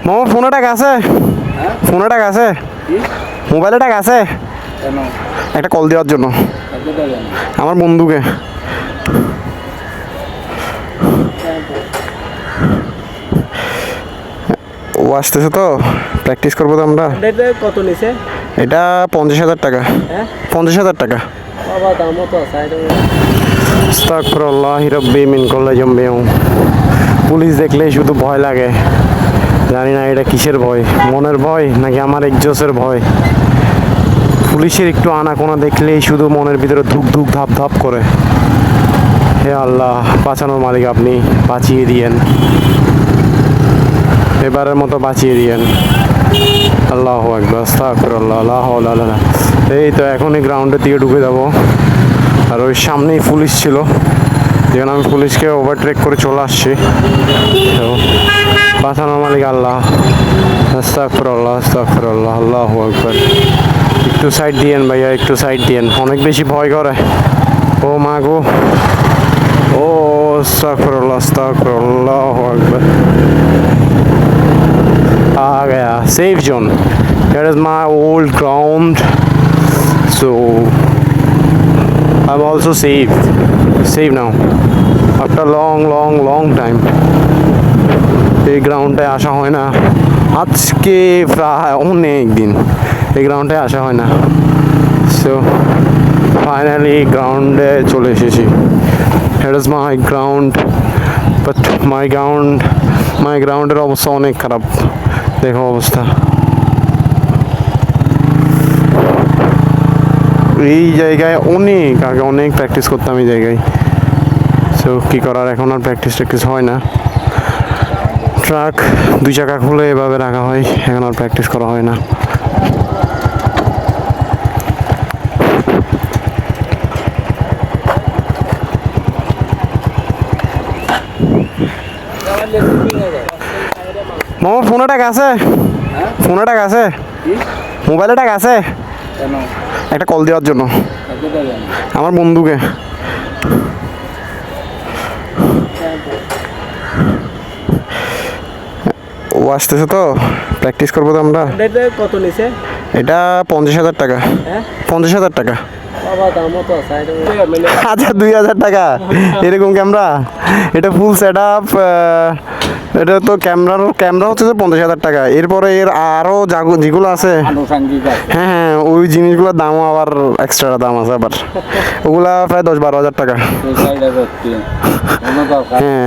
মামা ফোনে টাকা আছে? ফোনে টাকা আছে? মোবাইলে টাকা আছে? একটা কল দেওয়ার জন্য আমার বন্ধুকে। ও আসতেছে তো, প্র্যাকটিস করবো তো আমরা। কত নিছে? এটা 50,000 টাকা। 50,000 টাকা। বাবা দামও তো আছে। আস্তাগফিরুল্লাহি রাব্বি মিন কুল্লি জামবিন। পুলিশ দেখলেই শুধু ভয় লাগে, জানি না এটা কিসের ভয়, মনের ভয় নাকি আমার এক্সজোসের ভয়। পুলিশের একটু আনাগোনা দেখলেই শুধু মনের ভিতরে ধুক ধুক ধাপ ধাপ করে। হে আল্লাহ, বাঁচানোর মালিক আপনি, বাঁচিয়ে দিয়েন, এবারের মতো বাঁচিয়ে দিয়েন। আল্লাহু আকবার, আস্তাগফিরুল্লাহ, লা হাওলা ওয়ালা কুওয়াতা। এই তো এখনই গ্রাউন্ডের দিকে ঢুকে যাবো। আর ওই সামনেই পুলিশ ছিল, যেখানে আমি পুলিশকে ওভারটেক করে চলে আসছি। তো বাঁচানোর মালিক আল্লাহ। আস্তাগফিরুল্লাহ, আস্তাগফিরুল্লাহ, আল্লাহু আকবার। একটু সাইড দিয়েন ভাইয়া, একটু সাইড দিয়েন, অনেক বেশি ভয় করে। ও মা গো, ও আস্তাগফিরুল্লাহ, আস্তাগফিরুল্লাহ, আল্লাহু আকবার। आ गया safe zone. That is my old ground, so I'm also safe now after long time. এই গ্রাউন্ডে আসা হয় না, আজকে প্রায় অনেক দিন এই গ্রাউন্ডে আসা হয় না। সো ফাইনালি গ্রাউন্ডে চলে এসেছি। That is my ground, but my গ্রাউন্ডের অবস্থা অনেক খারাপ। দেখো অবস্থা, এই জায়গায় অনেক আগে অনেক প্র্যাকটিস করতাম এই জায়গায়। সো কী করার, এখন আর প্র্যাকটিস হয় না। ট্রাক 2 চাকা খুলে এভাবে রাখা হয়, এখন আর প্র্যাকটিস করা হয় না। মামা ফোনে টাকা আছে? ফোনে টাকা আছে? মোবাইলে টাকা আছে? একটা কল দেওয়ার জন্য আমার বন্ধুকে। ও আসতেছে তো, প্র্যাকটিস করবো তো আমরা। কত নিছে? এটা 50,000 টাকা। 50,000 টাকা। বাবা দামও তো আছে। 2,000 টাকা এরকম ক্যামেরা? এটা ফুল সেট আপ। এটা তো ক্যামেরা হচ্ছে যে 50,000 টাকা। এরপরে এর আরও যেগুলো আছে, হ্যাঁ ওই জিনিসগুলোর দামও আবার এক্সট্রা দাম আছে আবার, ওগুলা প্রায় 10-12 হাজার টাকা। হ্যাঁ